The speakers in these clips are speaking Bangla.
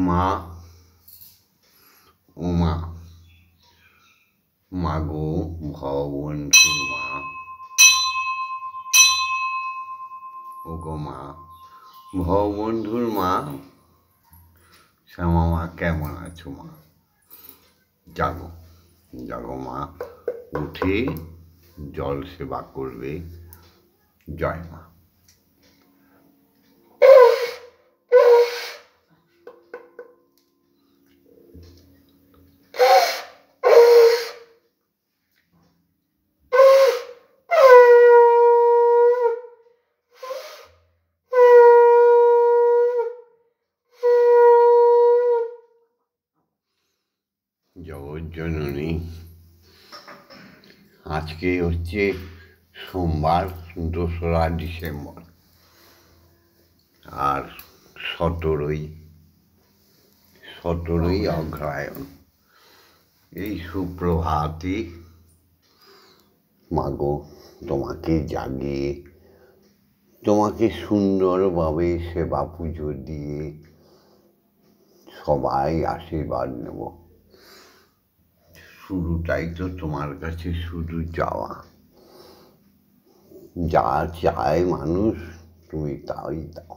মা উমা, মাগো ভববন্ধুর মা, ওগো মা ভববন্ধুর মা, শ্যামা মা কেমন আছো মা? জাগো জাগো মা, উঠে জল সেবা করবে। জয় মা। জগৎজননী, আজকে হচ্ছে সোমবার, 2রা ডিসেম্বর, আর 17ই অগ্রহায়ণ। এই সুপ্রভাতে মাগো তোমাকে জাগিয়ে, তোমাকে সুন্দরভাবে সেবা পুজো দিয়ে সবাই আশীর্বাদ নেব। শুরুটাই তো তোমার কাছে শুধু যাওয়া, যা চায় মানুষ তুমি তাই দাও।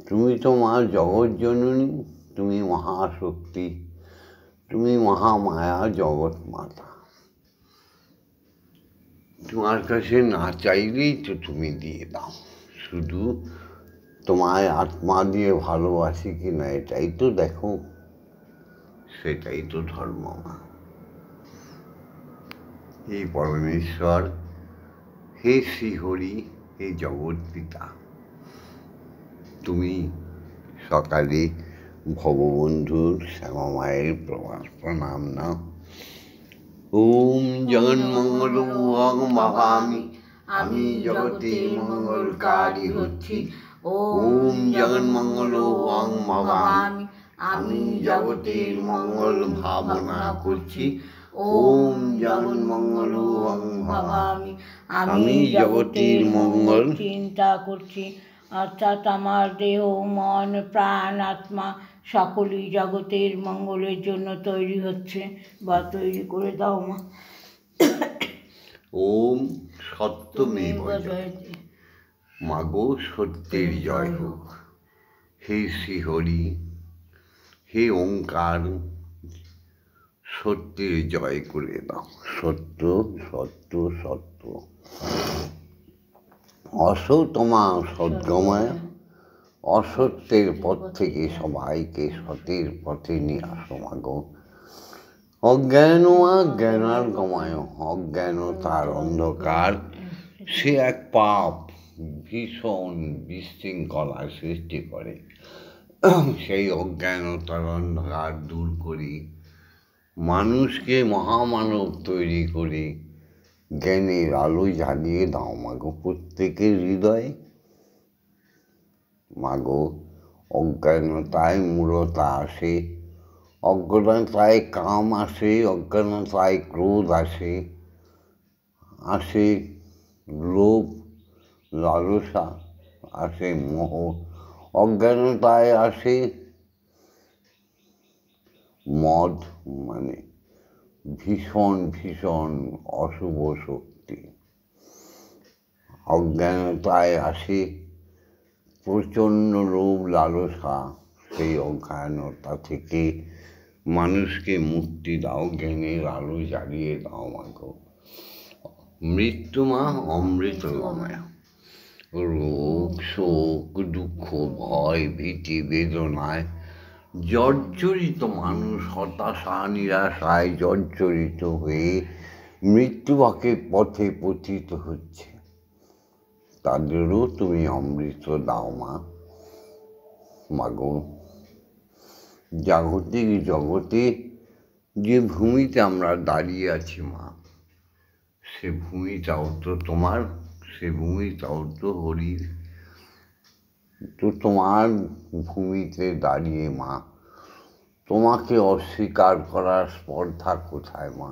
তুমি তো মা জগৎজননী, তুমি মহাশক্তি, তুমি মহামায়া জগৎ মাতা। তোমার কাছে না চাইলেই তো তুমি দিয়ে দাও। শুধু তোমায় আত্মা দিয়ে ভালোবাসি কিনা এটাই তো দেখো, সেটাই তো ধর্ম মা। হে পরমেশ্বর, হে শ্রীহরি, হে জগৎ পিতা, তুমি সকালে ভববন্ধুর শ্যামা মায়ের প্রণাম নাও। ওম জগন্মঙ্গল ভাবামি, আমি জগতের মঙ্গলকারী হচ্ছি। ওম জগন্মঙ্গল ভাবামি, আমি জগতের মঙ্গল ভাবনা করছি। ওম জগন্মঙ্গল ভাবামি, আমি জগতের মঙ্গল চিন্তা করছি। অর্থাৎ আমার দেহ, মন, প্রাণ, আত্মা সকলই জগতের মঙ্গলের জন্য তৈরি হচ্ছে বা তৈরি করে দাও মা। ওম সত্যমেব জয়তে, মাগো সত্যের জয় হোক। হে শ্রীহরি, হে ওঙ্কার, সত্যের জয় করে দাও। সত্য সত্য সত্য, অসতমা সদ্গময়, অসত্যের পথ থেকে সবাইকে সত্যের পথে নিয়ে আসো মাগো। অজ্ঞান জ্ঞানার গমায়, অজ্ঞানতার অন্ধকার সে এক পাপ, ভীষণ বিশৃঙ্খলা সৃষ্টি করে। সেই অজ্ঞানতার অন্ধকার দূর করি, মানুষকে মহামানব তৈরি করে জ্ঞানের আলো জ্বালিয়ে দাও মাগো প্রত্যেকের হৃদয়ে। মাগো অজ্ঞানতায় মূঢ়তা আসে, অজ্ঞানতায় কাম আসে, অজ্ঞানতায় ক্রোধ আসে, আসে লোভ, লালসা, আসে মোহ, অজ্ঞানতায় আসে মদ, মানে ভীষণ ভীষণ অশুভ শক্তি। অজ্ঞানতায় আসে প্রচণ্ড লোভ লালসা। সেই অজ্ঞানতা থেকে মানুষকে মুক্তি দাও, জ্ঞানের আলো জ্বালিয়ে দাও মাগো। মৃত্যু মা অমৃত গময়, রোগ শোক দুঃখ ভয় ভীতি বেদনায় জর্জরিত মানুষ হতাশা নিরাশায় জর্জরিত হয়ে মৃত্যুবাকের পথে পতিত হচ্ছে, তাদেরও তুমি অমৃত দাও মা। মাগো জাগতিক জগতে যে ভূমিতে আমরা দাঁড়িয়ে আছি মা, সে ভূমিটাও তো তোমার, সে ভূমিটাও তো হরির। তো তোমার ভূমিতে দাঁড়িয়ে মা তোমাকে অস্বীকার করার স্পর্ধা কোথায় মা?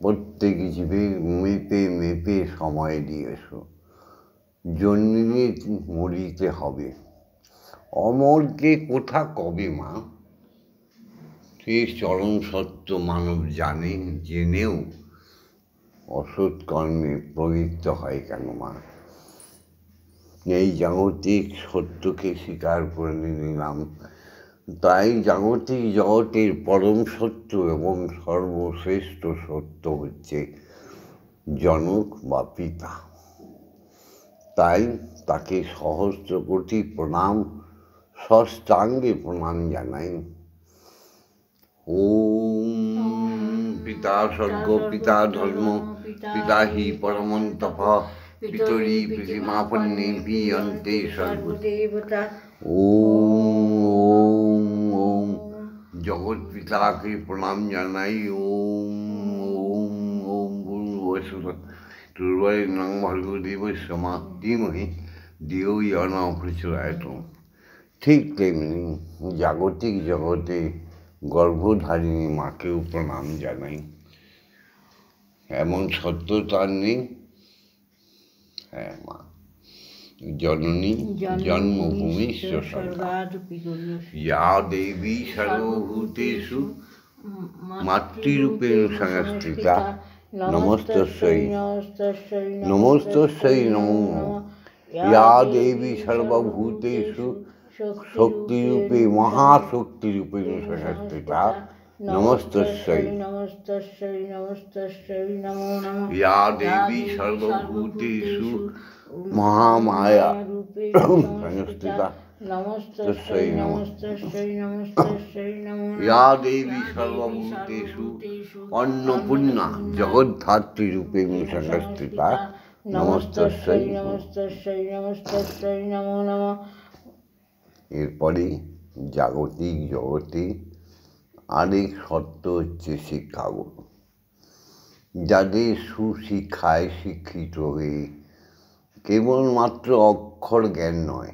প্রত্যেক জীবে মেপে মেপে সময় দিয়েছো, জন্মিয়ে মরিতে হবে, অমরকে কোথা কবে মা, সে চরম সত্য মানব জানে, জেনেও অসৎ কর্মে প্রবৃত্ত হয় কেন মা। এই জাগতিক সত্যকে স্বীকার করে নিলাম, তাই জাগতিক জগতের পরম সত্য এবং সর্বশ্রেষ্ঠ সত্য হচ্ছে জনক বা পিতা। তাই তাকে সহস্র কোটি প্রণাম, ষষ্ঠাঙ্গে প্রণাম জানাই। ওম পিতা স্বর্গ পিতা ধর্ম পিতা হি পরমং তপ পিতরি পৃথিমাপন্নে বিয়ন্তে সর্বদেবতা। ওম ওম জগৎ পিতাকে প্রণাম জানাই। ওম ওম ওম ভূর্ভুবস্সুঃ নং ভর্গো দেবস্য ধীমহি ধিয়ো ইয়ো ন প্রচোদয়াৎ। ঠিক তেমনি জাগতিক জগতে গর্ভধারিণী মাকেও প্রণাম জানাই। এমন সত্য তার নেই। হ্যাঁ মা, জননী জন্মভূমিশ্চ স্বর্গাদপি ইয়া দেবী সর্বভূতেষু মাতৃরূপেণ সংস্থিতা নমস্তস্যৈ নমস্তস্যৈ নমো নমঃ। ইয়া দেবী সর্বভূতেষু শক্তিরূপে মহাশক্তিরূপেণ সংস্থিতা নমস্তস্যৈ নমস্তস্যৈ নমস্তস্যৈ নমো নমঃ। ইয়া দেবী সর্বভূতেষু মহামায়া সংস্থিতা নমস্তস্যৈ নমস্তস্যৈ নমস্তস্যৈ নমো নমঃ। ইয়া দেবী সর্বভূতেষু অন্নপূর্ণা জগদ্ধাত্রীরূপেণ সংস্থিতা নমস্তস্যৈ নমস্তস্যৈ নমস্তস্যৈ নমো নমঃ। এরপরে জাগতিক জগতে আরেক সত্য হচ্ছে শিক্ষাগুরু, যাদের সুশিক্ষায় শিক্ষিত হয়ে কেবলমাত্র অক্ষর জ্ঞান নয়,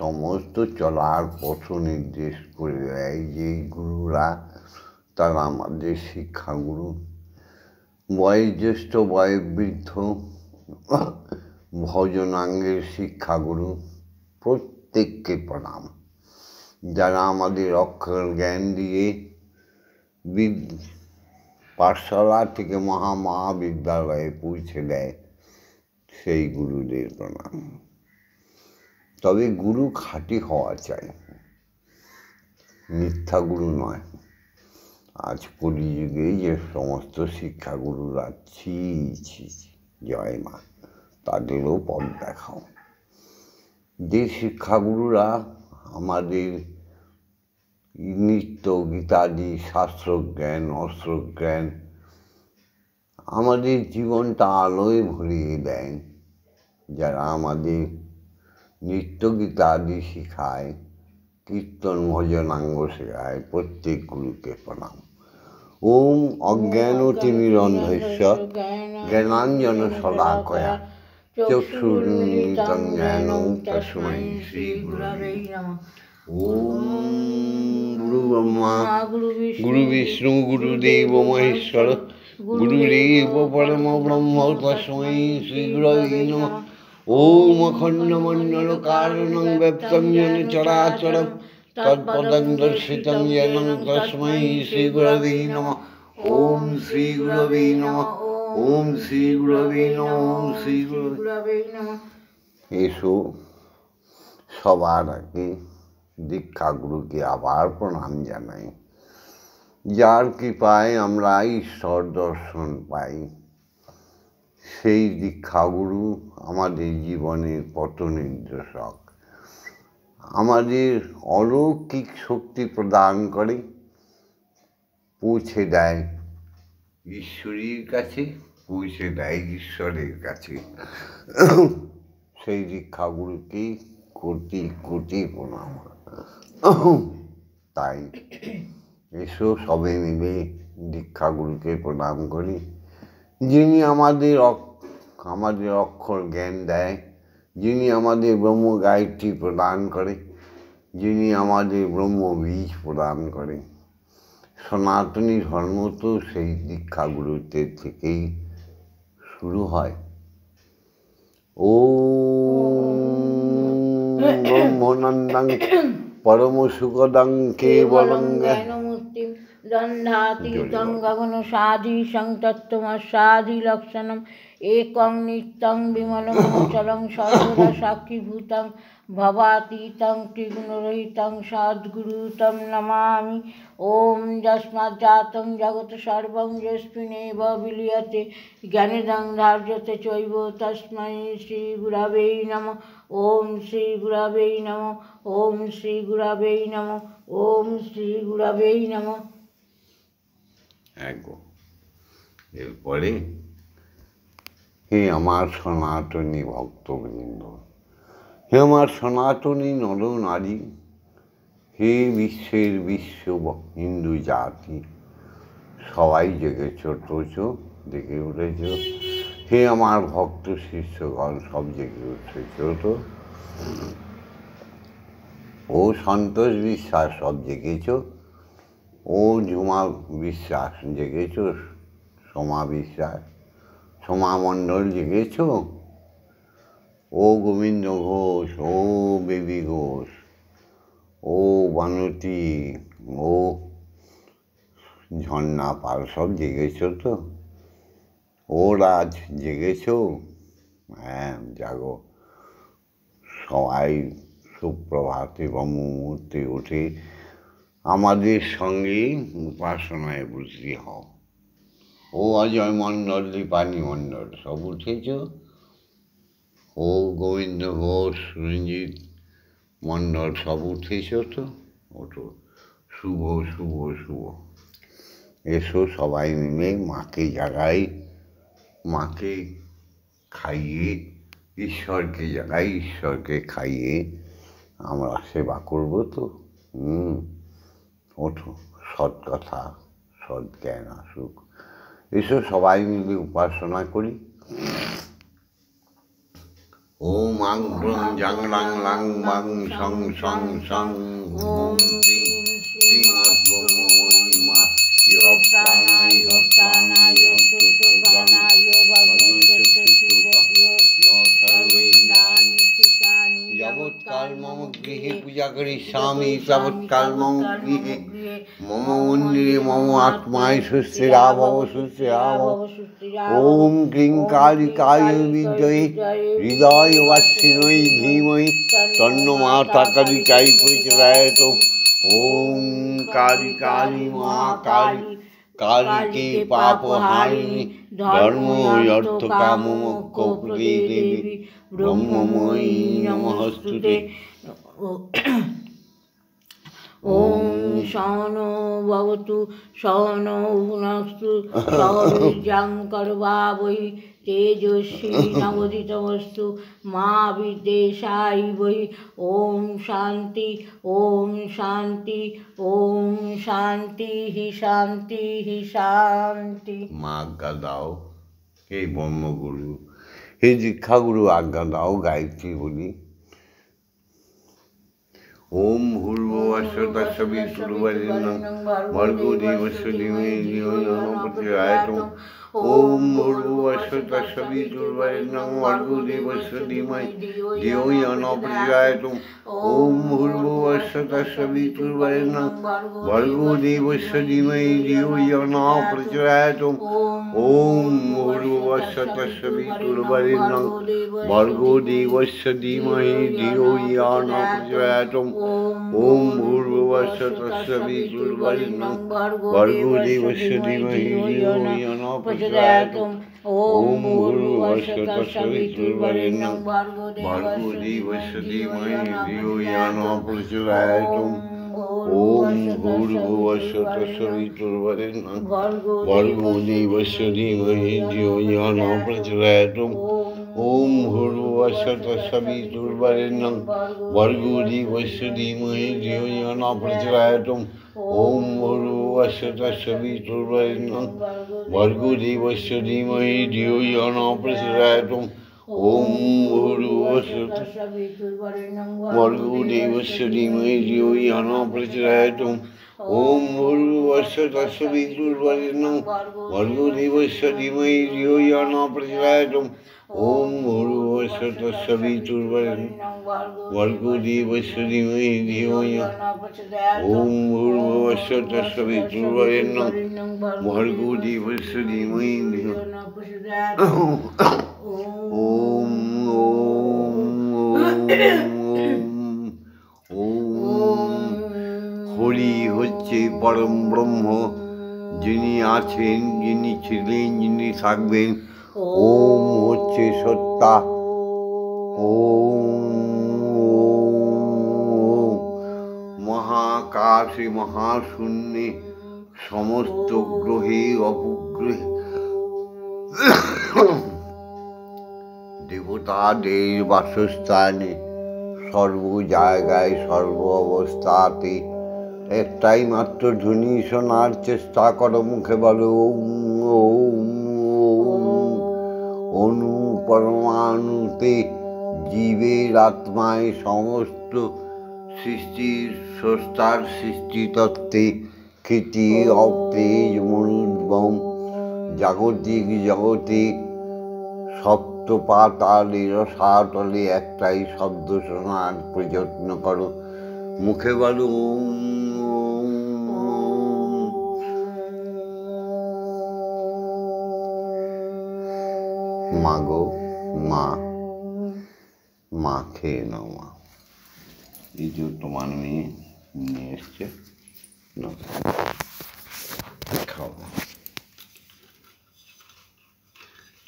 সমস্ত চলার পথ নির্দেশ করে দেয় যে গুরুরা, তারা আমাদের শিক্ষাগুরু। বয়োজ্যেষ্ঠ বয়োবৃদ্ধ ভজনাঙ্গের শিক্ষাগুরু প্রত্যেককে প্রণাম, যারা আমাদের অক্ষর জ্ঞান দিয়ে পাঠশালা থেকে মহাবিদ্যালয়ে পৌঁছে দেয়, সেই গুরুদের প্রণাম। তবে গুরু খাঁটি হওয়া চাই, মিথ্যা গুরু নয়। আজ কলিযুগে যে সমস্ত শিক্ষাগুরুরা ছি ছি, জয় মা, তাদেরও পথ দেখাও। যে শিক্ষাগুরুরা আমাদের নিত্য গীতাদি শাস্ত্রজ্ঞান অস্ত্রজ্ঞান আমাদের জীবনটা আলোয় ভরিয়ে দেয়, যারা আমাদের নিত্য গীতাদি শিখায়, কীর্তন ভজনাঙ্গ শেখায়, প্রত্যেক গুরুকে প্রণাম। ওম অজ্ঞানতিমিরন্ধস্য জ্ঞানাঞ্জন শলাকয়া চক্ষুরুন্মিলিতং জ্ঞান তস্मै শ্রী গুরবে নমঃ। ওম গুরু ব্রহ্মা গুরু বিষ্ণু গুরুদেব মহেশ্বর গুরুরেব পরম ব্রহ্ম তস্मै শ্রী গুরবে নমঃ। ওম অখণ্ডমণ্ডল কারণং ব্যক্তং যেন চরাচরম তৎপদং দর্শিতং যেন তস্मै শ্রী গুরবে নমঃ। ওম শ্রী গুরবে নমঃ। ওম শ্রী গুরবে নমঃ। ওম শ্রী গুরবে নমঃ। এসো, সবার আগে দীক্ষাগুরুকে আবার প্রণাম জানাই, যার কৃপায় আমরা ঈশ্বর দর্শন পাই। সেই দীক্ষাগুরু আমাদের জীবনের পথ নির্দেশক, আমাদের অলৌকিক শক্তি প্রদান করে, পৌঁছে দেয় ঈশ্বরের কাছে, পৌঁছে দেয় ঈশ্বরের কাছে। সেই দীক্ষাগুরুকে কোটি কোটি প্রণাম। তাই এসো সবে মিলে দীক্ষাগুরুকে প্রণাম করি, যিনি আমাদের অক্ষর জ্ঞান দেয়, যিনি আমাদের ব্রহ্ম গায়ত্রী প্রদান করে, যিনি আমাদের ব্রহ্ম বীজ প্রদান করে। সনাতনী ধর্ম তো সেই দীক্ষাগুরুদের থেকেই শুরু হয়। ওম ব্রহ্মানন্দং পরম সুখদং কেবলং জ্ঞানমূর্তিম দন্ধাতীতং গগনসাধীশং তত্ত্বমস্যাদিলক্ষণম একং নিত্যং বিমলং অচলং সর্বদা সাক্ষীভূতং ভবাতীতং ত্রিগুণরহিতং সদ্গুরু তং নমামি। ওম যস্মাজ্জাतं জগৎ সর্বং যস্মিন্নেব বিলীয়তে জ্ঞানেদং ধার্যতে চৈব তস্मै শ্রীগুরবে নমঃ। ওম শ্রীগুরবে নমঃ। ওম শ্রীগুরবে নমঃ। ওম শ্রীগুরবে নমঃ। এরপরে হে আমার সনাতনী ভক্তবৃন্দ, হে আমার সনাতনী নরনারী, হে বিশ্বের হিন্দু জাতি, সবাই জেগেছ তো জেগে উঠেছ। হে আমার ভক্ত শিষ্যগণ, সব জেগে উঠেছ তো। ও সন্তোষ বিশ্বাস, সব জেগেছ। ও ঝুমা বিশ্বাস জেগেছ। সোমা বিশ্বাস, সোমা মণ্ডল জেগেছ। ও গোবিন্দ ঘোষ, ও বেবি ঘোষ, ও বানতী, ও ঝর্ণা পাল, সব জেগেছ তো। ও রাজ জেগেছ। হ্যাঁ, জাগো। সবাই সুপ্রভাতে ব্রহ্ম মুহূর্তে উঠে আমাদের সঙ্গে উপাসনায় ব্রতী হও। ও অজয় মণ্ডল, দীপানি মণ্ডল, সব উঠেছ। ও গোবিন্দ ঘোষ, রঞ্জিত মণ্ডল, সব উঠেছ তো। ওঠো, শুভ শুভ শুভ। এসো সবাই মিলে মাকে জাগাই, মাকে খাইয়ে, ঈশ্বরকে জাগাই, ঈশ্বরকে খাইয়ে আমরা সেবা করবো তো। ওঠো, সৎ কথা, সৎ জ্ঞান আসুক। এসো সবাই মিলে উপাসনা করি। ওম আং ব্রং জাং লাং লাং বাং সং সং সং ওম শ্রীং শ্রীমদ্ব্রহ্মময়ীমা ইহ প্রাণায় ইহ প্রাণায় চতুর্প্রাণায় যাবৎকাল মম গৃহে পূজা করিষ্যামি, তাবৎকাল মম গৃহে মম মন্দিরে মম আত্মায় সুস্থিরা ভব, সুস্থিরা ভব। ওম ক্লিং কালিকায় বিদ্মহে হৃদয়বাসিন্যৈ ধীমহি তন্নো মাতা কালিকায় প্রচোদয়াৎ। ওম কালী কালী মা কালী, কালীকে পাপহারিণী, ধর্ম অর্থ কাম মোক্ষ প্রদে দেবী ব্রহ্মময়ী নমস্তুতে। ওম সহনো ভবতু সহনৌ ভুনস্তু সহ বীর্যং কর্বাবহৈ তেজস্বী নবোদিতমস্তু মা বিদ্বেষায়বৈ। ওম শান্তি, ওম শান্তি, ওম শান্তি শান্তি শান্তি। মা আজ্ঞা দাও, হে ব্রহ্মগুরু, হে দীক্ষাগুরু, আজ্ঞা দাও গায়ত্রী বলি। ওম ভূর্ভুবঃ স্বঃ তৎসবিতুর্বরেণ্যং ভর্গো দেবস্য ধীমহি ধিয়ো यो न प्रचोदयात्। ওম ভূর্ভুবঃ স্বঃ তৎসবিতুর্বরেণ্যং ভর্গো দেবস্য ধীমহি ধিয়ো यो न प्रचोदयात्। ওম ভূর্ভুবঃ স্বঃ তৎসবিতুর্বরেণ্যং ভর্গো দেবস্য ধীমহি ধিয়ো यो न প্রচোদয়াत्। ওম ভূর্ভুবঃ স্বঃ তৎসবিতুর্বরেণ্যং ভর্গো দেবস্য ধীমহি ধিয়ো यो न প্রচোদয়াत्। ওম ভূর্ভুবঃ স্বঃ তৎসবিতুর্বরেণ্যং ভর্গো দেবস্য ধীমহি ধিয়ো यो न প্রচোদয়াৎ। ওম ভূর্ভুবঃ স্বঃ তৎসবিতুর্বরেণ্যং ভর্গো দেবস্য ধীমহি ধিয়ো यो न প্রচোদয়াৎ। ওম ভূর্ভুবঃ স্বঃ তৎসবিতুর্বরেণ্যং ভর্গো দেবস্য ধীমহি ধিয়ো यो न প্রচোদয়াৎ। ওম ভূর্ভুবঃ স্বঃ তৎসবিতুর্বরেণ্যং ভর্গো দেবস্য ধীমহি ধিয়ো यो न প্রচোদয়াৎ। ওম ভূর্ভুবঃ স্বঃ তৎসবিতুর্বরেণ্যং ভর্গো দেবস্য ধীমহি ধিয়ো यो न প্রচোদয়াৎ। ওম ভূর্ভুবঃ স্বঃ তৎসবিতুর্বরেণ্যং ভর্গো দেবস্য ধীমহি ধিয়ো यो न প্রচোদয়াৎ। ওম ভূর্ভুবঃ স্বঃ তৎসবিতুর্বরেণ্যং ভর্গো দেবস্য ধীমহি ধিয়ো यो न প্রচোদয়াৎ। ওম ভূর্ভুবস্য তস্সবিতুর্বরেণ্যং ভর্গো দেবস্য ধীমহি ধিয়ো ইয়ো ওম ভূর্ভুবস্য তস্সবিতুর্বরেণ্যং ভর্গো দেবস্য ধীমহি ধিয়ো ওম ওম হরি হচ্ছে পরম ব্রহ্ম, যিনি আছেন, যিনি ছিলেন, যিনি থাকবেন। ওম হচ্ছে সত্তা। ওম মহাকাশে মহাশূন্যে সমস্ত গ্রহে অপগ্রহে দেবতাদের বাসস্থানে সর্ব জায়গায় সর্ব অবস্থাতে একটাই মাত্র ধ্বনি শোনার চেষ্টা করো, মুখে বলো ওম ওম ওম। অণু পরমাণুতে জীবের আত্মায় সমস্ত সৃষ্টির স্রষ্টার সৃষ্টিতত্ত্বে খ্যাতি অপ্তেজ মনুদ্বম জাগতিক জগতে সপ্ত পাতালে রসাতলে একটাই শব্দ শোনার প্রযত্ন করো, মুখে বলো ওম ওম। মা গো মা, মা খেয়ে নাও মা। এই যে তোমার মেয়ে নিয়ে এসছে, খাও।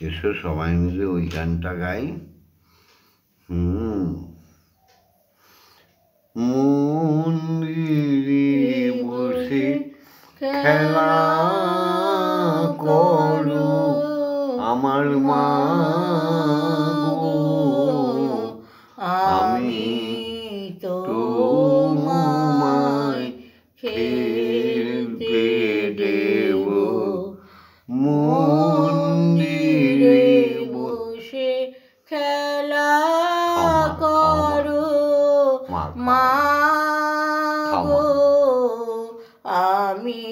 এসো সবাই মিলে ওই গানটা গাই। মন্দিরে বসে খেলা করো আমার মা গো, আমি তোমায় খেলতে দেব। মন্দিরে বসে খেলা করো মা গো, আমি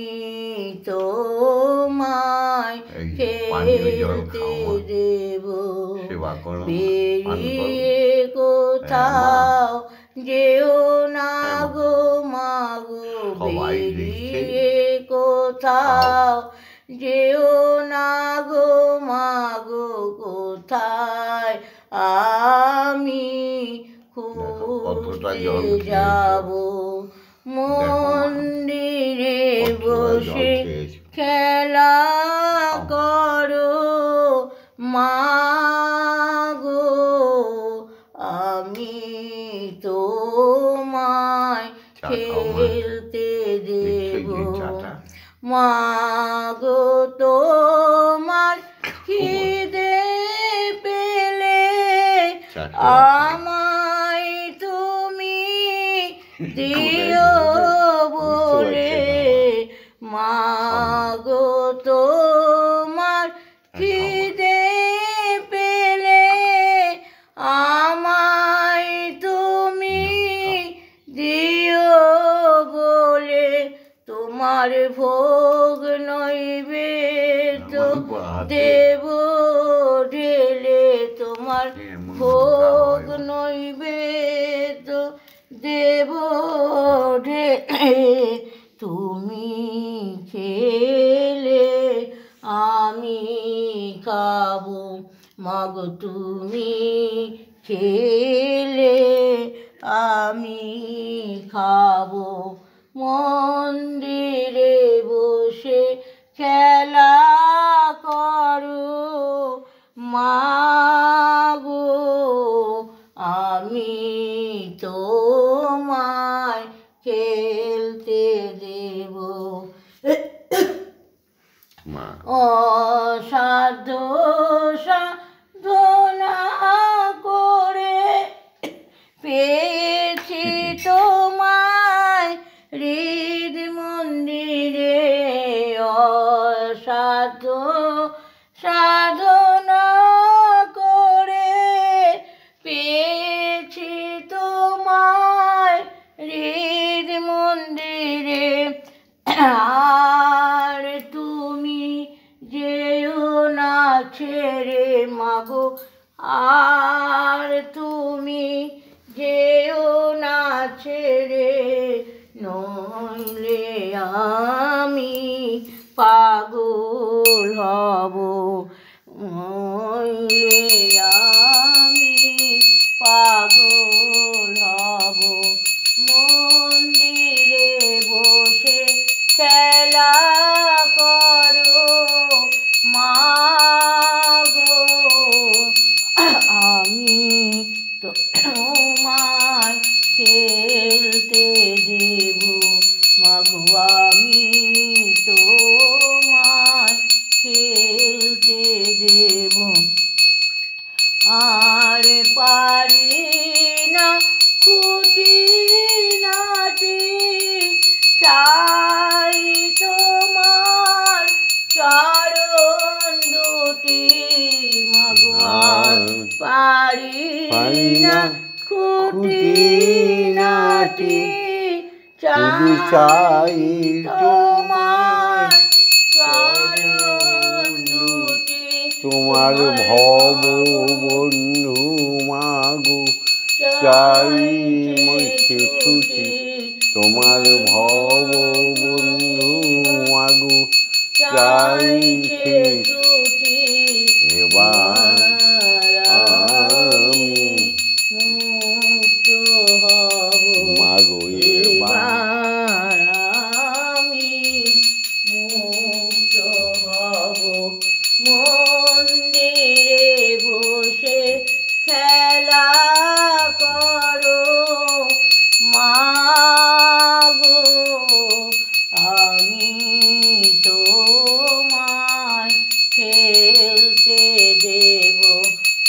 তোমায় খেলতে দেব। বেরিয়ে কোথাও যেও না গো মা গো, বেরিয়ে কোথাও যেও না গো মা গো, কোথায় আমি খুঁজতে যাব। মন্দিরে বসে খেলা করো মা গো, আমি তোমায় খেলতে দেব। মা গো তোমার খিদে পেলে আমায় তুমি দিও বলে। মা গো তোমার খিদে পেলে আমায় তুমি দিও বলে। তোমার ভোগ নৈবেদ্য দেব ঢেলে, তোমার ভোগ নৈবেদ্য দেব ঢেলে। তুমি খেলে আমি খাবো মাগো, তুমি খেলে আমি খাবো। মন্দিরে বসে খেলা করো মা গো, আমি তোমায় খেলতে দেব। অসাধ্য সাধনা করে পেয়েছি তোমায় হৃদ মন্দিরে। অসাধ্য সাধনা করে পেয়েছি তোমায় হৃদ মন্দিরে। আর তুমি যেও না ছেড়ে মাগো, যেও না ছেড়ে, নইলে আমি পাগল হব, নইলে আমি পাগল হব। মন্দিরে বসে খেলা করো মা গো, আমি তো তোমায় খেলতে দেব মাগো, আমি তোমায় খেলতে দেব। আর পারি না খুঁটিনাটি, চাই তোমার চরণ দুটি মাগো, আর পারি না খুঁটিনাটি, চাই তোমার চরণ দুটি। তোমার ভব বন্ধু মাগো, চাই মুখে ছুটি, তোমার ভব বন্ধু মাগো, চাই ছুটি। এবার আমি মুক্ত হব মাগো, এবার আমি মুক্ত হব। মন্দিরে বসে খেলা করো মা গো, আমি তোমায় খেলতে দেব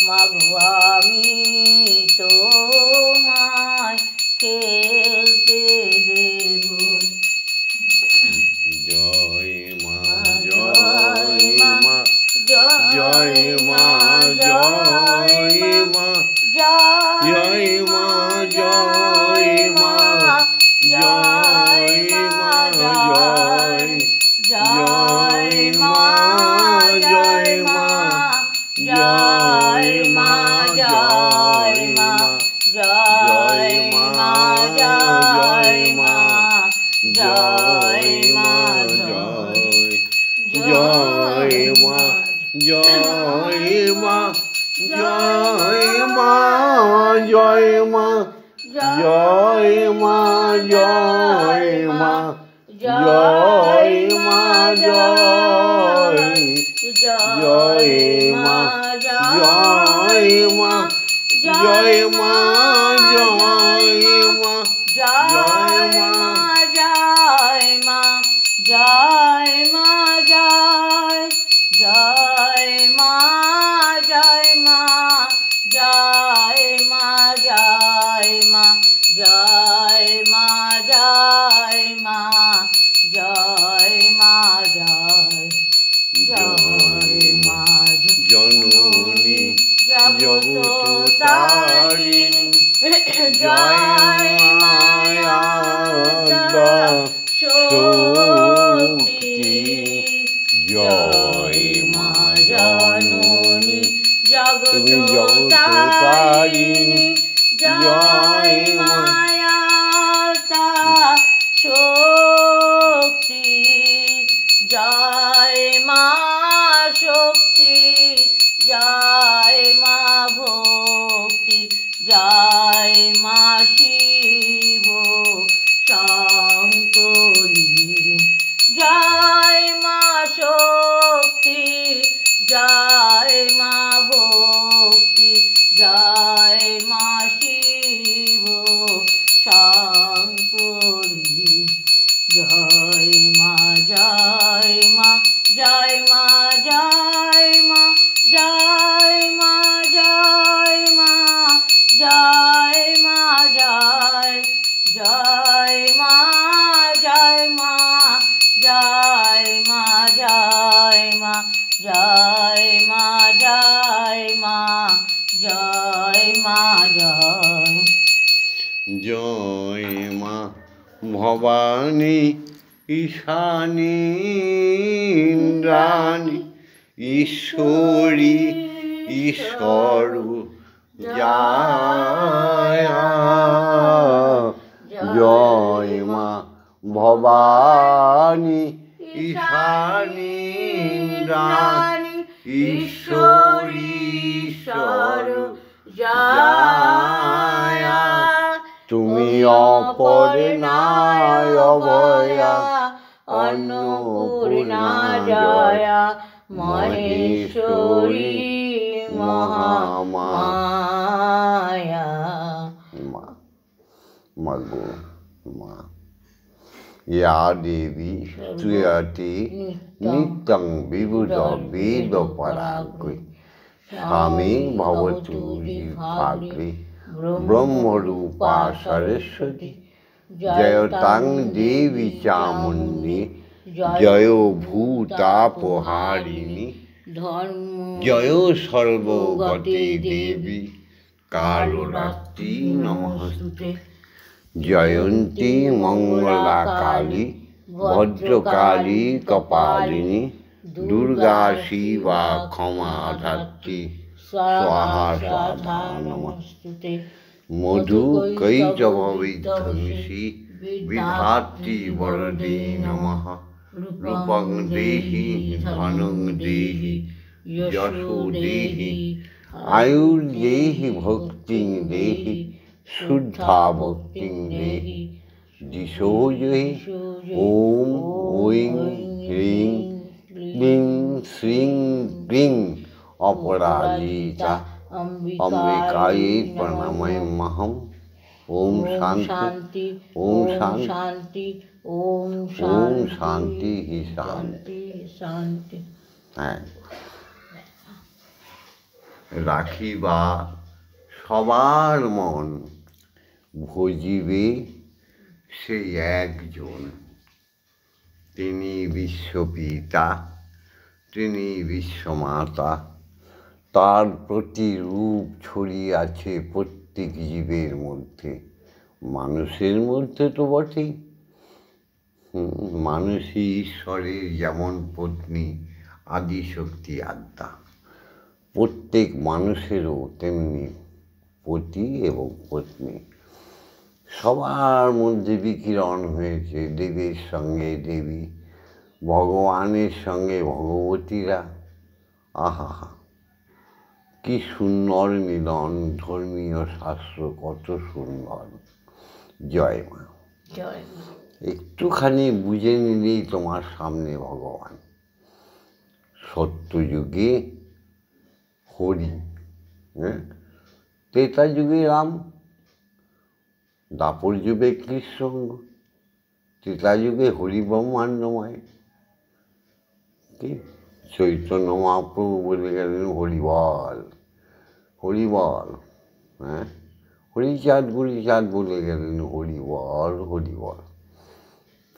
মাগো, আমি তোমায় খেলতে দেব। জয় মা, জয় মা, জয় মা, জয় মা, জয় মা, জয় মা, জয় মা, জয়, জয় মা, জয় মা, জয় মা, জয় মা, জয় মা, জয় মা, জয় মা, জয় মা, জয় মা, জয় মা, জয় মা, জয় মা, জয় মা, জয় মা, জয়, জয় মা, জয় মা, জয় মা, জয় মা, জয় মা, জয় মা, জয় মা, জয়, জয় মা, জয় মা, জয় মা, জয় মা, জয় মা, জয় মা, জয় মা, জয়, জয় মা, জননী জগৎতারিণী, জয় মায়া শক্তি, জয় মা জননী তুমি জগৎতারিণী, জয় মায়া শক্তি, জয় মা শক্তি, জয় মা ভক্তি, জয় মা শিব শঙ্করী, জয় মা শক্তি, জয় মা ভক্তি, জয় মা শিব শঙ্করী, জয় মা, জয় মা, জয় মা, জয় মা, জয় মা, জয় মা, জয় মা, জয়, জয় মা, জয় মা, জয় মা, জয় মা, জয় মা, জয় মা, জয় মা, জয়, জয় মা ভবানী ঈশানী ইন্দ্রাণী ঈশ্বরী ঈশ্বর জয় জয় মা ভবানী ঈশানী ইন্দ্রাণী ঈশ্বরী ঈশ্বর জয় তুমি অপর্ণায় অভয়া অন্নপূর্ণা জয়া মহেশ্বরী মহামায়া। মা মাগো মা ইয়া দেবী শ্রীয়তি নিত্যং বিবুধ বেদ পরাগ্রে স্বামী ভবতু জিহ্বাগ্রে ব্রহ্মরূপা সরস্বতী জয়তাং দেবী চামুণ্ডী জয় ভূতাপহারিণী জয় সর্বগতে দেবী কালরাত্রি নমস্তুতে। জয়ন্তী মঙ্গলা কালী ভদ্রকালী কপালিনী দুর্গা শিবা ক্ষমা ধাত্রী স্বাহা স্বাধা নমস্তুতে। মধু কৈতববিধ্বংসী বিধাত্রী বরদে নমঃ। রূপং দেহি ধনং দেহি যশো দেহি আয়ুর্দেহি ভক্তিং দেহি শুদ্ধা ভক্তিং দেহি দিশো দেহি। ওম ঐং হ্রিং ক্লিং শ্রীং ক্লিং অপরাজিতা অম্বিকাयै প্রণমাম্যহম। ওম শান্তি ওম শান্তি ওম শান্তি শান্তি শান্তি। হ্যাঁ, রাখিবা সবার মন ভজিবে সেই একজন, তিনি বিশ্বপিতা, তিনি বিশ্বমাতা। তার প্রতিরূপ ছড়িয়ে আছে প্রত্যেক জীবের মধ্যে, মানুষের মধ্যে তো বটেই। মানুষই ঈশ্বরের যেমন পত্নী আদিশক্তি আদ্যা, প্রত্যেক মানুষেরও তেমনি পতি এবং পত্নী। সবার মধ্যে বিকিরণ হয়েছে দেবীর সঙ্গে দেবী, ভগবানের সঙ্গে ভগবতীরা। আহা, কি সুন্দর মিলন! ধর্মীয় শাস্ত্র কত সুন্দর। জয় মা। জয় মা। একটুখানি বুঝে নিলেই তোমার সামনে ভগবান। সত্যযুগে হরি, ত্রেতা যুগে রাম, দাপর যুগে কৃষ্ণ, ত্রেতা যুগে হরি ব্রহ্মাণ্ডময়। কি চৈতন্য মহাপ্রভু বলে গেলেন হরিবল হরিবল। হ্যাঁ, হরিচাঁদ গুরিচাঁদ বলে গেলেন হরিবল হরিবল।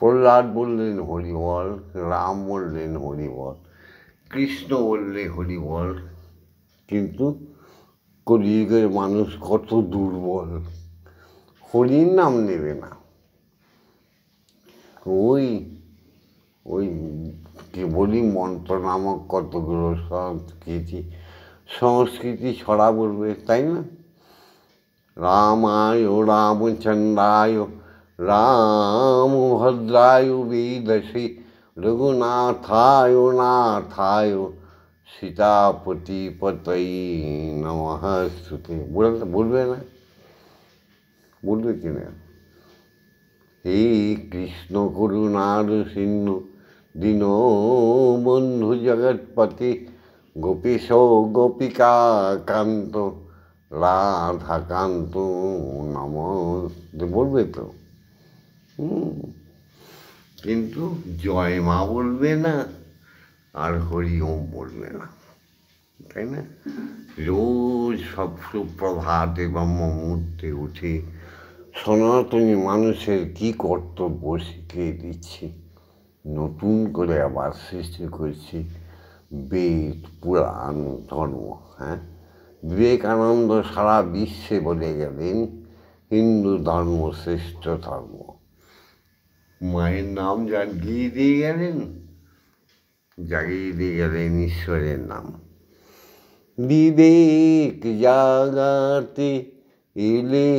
প্রহ্লাদ বললেন হরিবল, রাম বললেন হরিবল, কৃষ্ণ বললে হরিবল। কিন্তু কলিযুগের মানুষ কত দুর্বল, হরির নাম নেবে না। ওই কি বলি, মন্ত্র নামক কতগুলো সংস্কৃতি ছড়া বলবে, তাই না? রামায় রামচন্দ্রায় রামভদ্রায় বেদসে রঘুনাথায় নাথায় সীতাপতি পতৈ নমস্তুতে। বলবে না? বলবে কিনা? হে কৃষ্ণ করুণার সিন্ধু দীনবন্ধু জগৎপতি গোপীশ গোপিকা কান্ত রাধাকান্ত নমস্তে। বলবে তো? কিন্তু জয় মা বলবে না, আর হরি ওম বলবে না, তাই না? রোজ সব সুপ্রভাতে ব্রহ্ম মুহূর্তে উঠে সনাতনী মানুষের কি কর্তব্য শিখিয়ে দিচ্ছি, নতুন করে আবার সৃষ্টি করছি বেদ পুরাণ ধর্ম। হ্যাঁ, বিবেকানন্দ সারা বিশ্বে বলে গেলেন হিন্দু ধর্ম শ্রেষ্ঠ ধর্ম। মায়ের নাম জাগিয়ে দিয়ে গেলেন ঈশ্বরের নাম। বিবেক জাগাতে এলে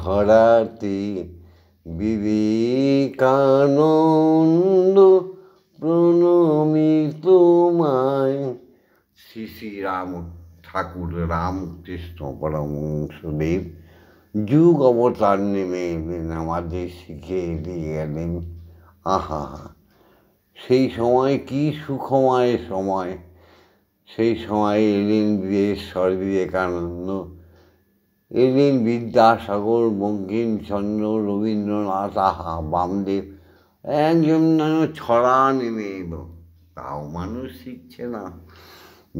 ধরাতে, বিবেকানন্দ প্রণমি তোমায়। শ্রী শ্রী রাম ঠাকুর রামকৃষ্ণ পরমহংসদেব যুগ অবতার নেমে এলেন, আমাদের শিখিয়ে দিয়ে গেলেন। আহা, সেই সময় কি সুখময় সময়! সেই সময় এলেন বীরেশ্বর বিবেকানন্দ, এলেন বিদ্যাসাগর, বঙ্কিমচন্দ্র, রবীন্দ্রনাথ, আহা বামদেব, একজন ছড়া নেমে এলো। তাও মানুষ শিখছে না।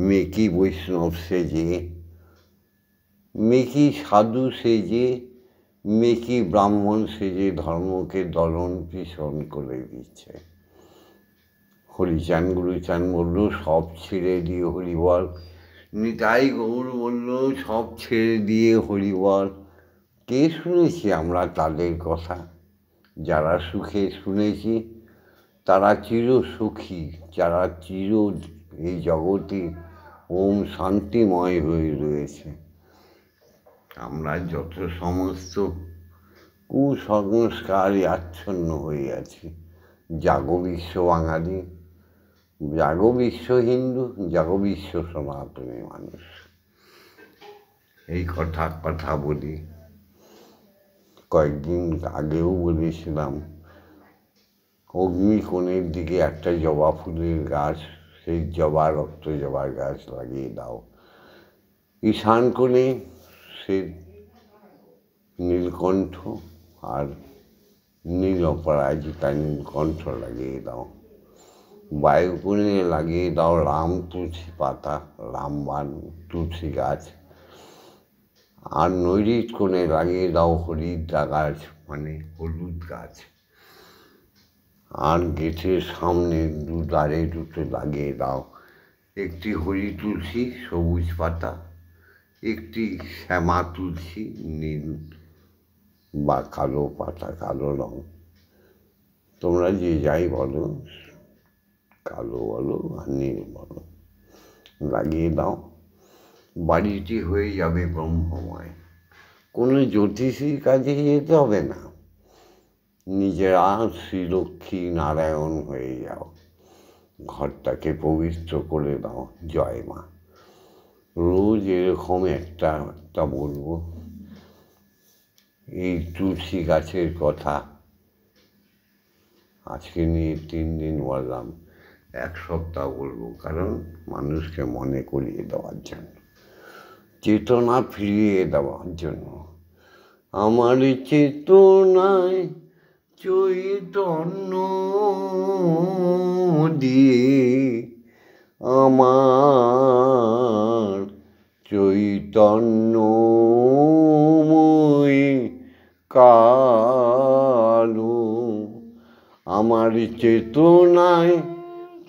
মেকি বৈষ্ণব সেজে, মেকি সাধু সেজে, মেকি ব্রাহ্মণ সেজে ধর্মকে দলন পিছন করে দিচ্ছে। হরিচান গুরুচান বলল সব ছেড়ে দিয়ে হরিবল, নিতাই গৌর বলল সব ছেড়ে দিয়ে হরিবল। কে শুনেছি আমরা তাদের কথা? যারা সুখে শুনেছি তারা চির সুখী, যারা চির এই জগতে ওম শান্তিময় হয়ে রয়েছে। আমরা যত সমস্ত কুসংস্কারে আচ্ছন্ন হয়ে আছি। জাগো বিশ্ব বাঙালি, জাগো বিশ্ব হিন্দু, জাগো বিশ্ব সনাতনী মানুষ। এই কথা বলি, কয়েকদিন আগেও বলেছিলাম, অগ্নিকোণের দিকে একটা জবা ফুলের গাছ, সেই রক্ত জবার গাছ লাগিয়ে দাও। ঈশান কোণে সে নীলকণ্ঠ আর নীল অপরাজিতা নীলকণ্ঠ লাগিয়ে দাও। বায়ুকোণে লাগিয়ে দাও রাম তুলসী পাতা, রামবান তুলসী গাছ। আর নৈরিত কোণে লাগিয়ে দাও হরিদ্রা গাছ, মানে হলুদ গাছ। আর গেটের সামনে দুধারে দুটো লাগিয়ে দাও, একটি হরি তুলসী সবুজ পাতা, একটি শ্যামা তুলসী নীল বা কালো পাতা, কালো রং। তোমরা যে যাই বলো, কালো বলো আর নীল বলো, লাগিয়ে দাও। বাড়িটি হয়ে যাবে ব্রহ্মময়। কোনো জ্যোতিষীর কাছে যেতে হবে না, নিজেরা শ্রীলক্ষ্মী নারায়ণ হয়ে যাও। ঘরটাকে পবিত্র করে দাও। জয় মা। রোজ এরকম একটা বলবো এই তুলসী গাছের কথা। আজকে নিয়ে 3 দিন বললাম, 1 সপ্তাহ বলবো, কারণ মানুষকে মনে করিয়ে দেওয়ার জন্য, চেতনা ফিরিয়ে দেওয়ার জন্য। আমার চেতনায় চৈতন্য দিয়ে, আমার চৈতন্যময় কালো, আমার চেতনায়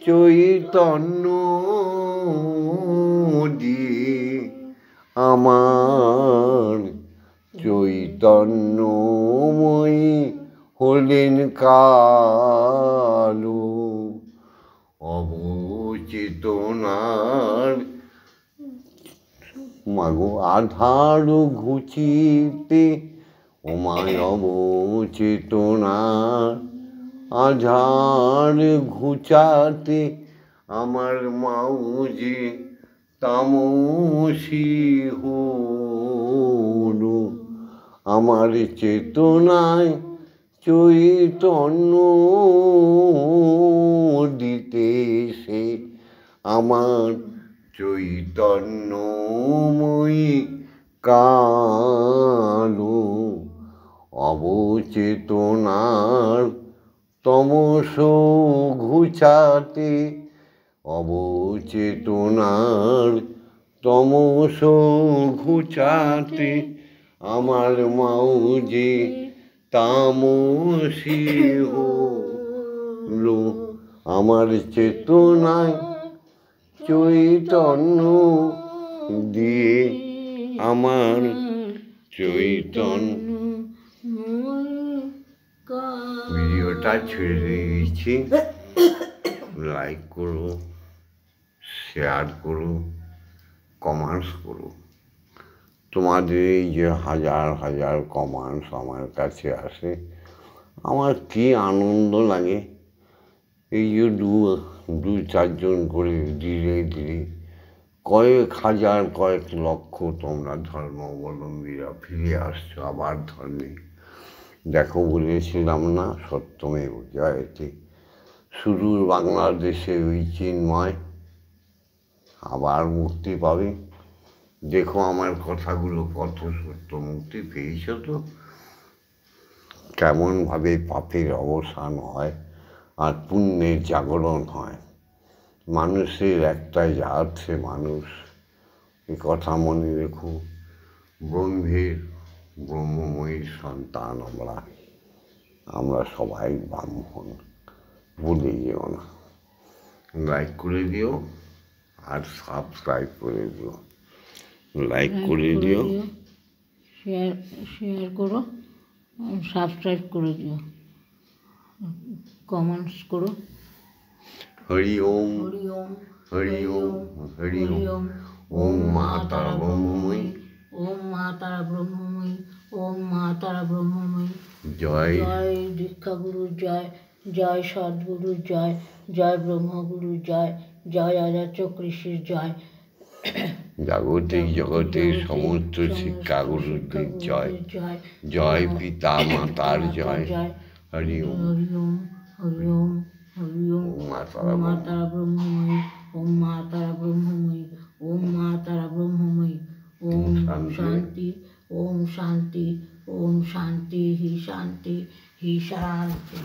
চৈতন্য দিয়ে, আমার চৈতন্যময়ী হলেন কালো। অবচেতনার মাগো আধার ঘুচিতে, ওমায় অবচেতনার আধার ঘুচাতে, আমার মাউজি তামসী হলো। আমার চেতনায় চৈতন্য দিতে সে, আমার চৈতন্যময়ী কালো। অবচেতনার তমস ঘুচাতে, অবচেতনার তমস ঘুচাতে, আমার মাউজি তামসী হলো। আমার চেতনায় চৈতন্য দিয়ে, আমার চৈতন্য। ভিডিওটা ছেড়ে দিয়েছি, লাইক করো, শেয়ার করো, কমান্স করো। তোমাদের এই যে হাজার হাজার কমান্স আমার কাছে আসে, আমার কি আনন্দ লাগে। এই যে দু চারজন করে ধীরে ধীরে কয়েক হাজার কয়েক লক্ষ তোমরা ধর্মাবলম্বীরা ফিরে আসছো আবার ধর্মে। দেখো, বলেছিলাম না সত্যমেব জয়তে, সুদূর বাংলাদেশে ওই চিন্ময় আবার মুক্তি পাবে। দেখো আমার কথাগুলো কত সত্য, মুক্তি পেয়েছ তো। কেমনভাবে পাপের অবসান হয় আর পুণ্যের জাগরণ হয়। মানুষের একটাই জাত, সে মানুষ। এ কথা মনে রেখো, ব্রহ্মের ব্রহ্মময়ীর সন্তান আমরা সবাই ব্রাহ্মণ, ভুলে যেও না। লাইক করে দিও আর সাবস্ক্রাইব করে দিও। লাইক করে দিও, শেয়ার করো, সাবস্ক্রাইব করে দিও, কমেন্টস করো। হরি ওম, হরি ওম, হরি ওম, হরি ওম। ওম মা তারা ব্রহ্মময়ী, ওম মা তারা ব্রহ্মময়ী, ওম মা তারা ব্রহ্মময়ী। জয় জয় দীক্ষাগুরু জয়, জয় সদ্গুরু জয়, জয় ব্রহ্মগুরু জয়, জয় আচার্য কৃষির জয়। জাগতিক জগতের সমস্ত শিক্ষাগুরুদের জয়, জয় পিতা মাতার জয়। হরি ওম, হরি ওম, হরি ওম, হরি ওম। ওম মা ওম মা তারা ব্রহ্মময়ী, ওম মা তারা ব্রহ্মময়ী, ওম মা তারা ব্রহ্মময়ী। ওম শান্তি, ওম শান্তি, ওম শান্তি হি শান্তি হি শান্তি।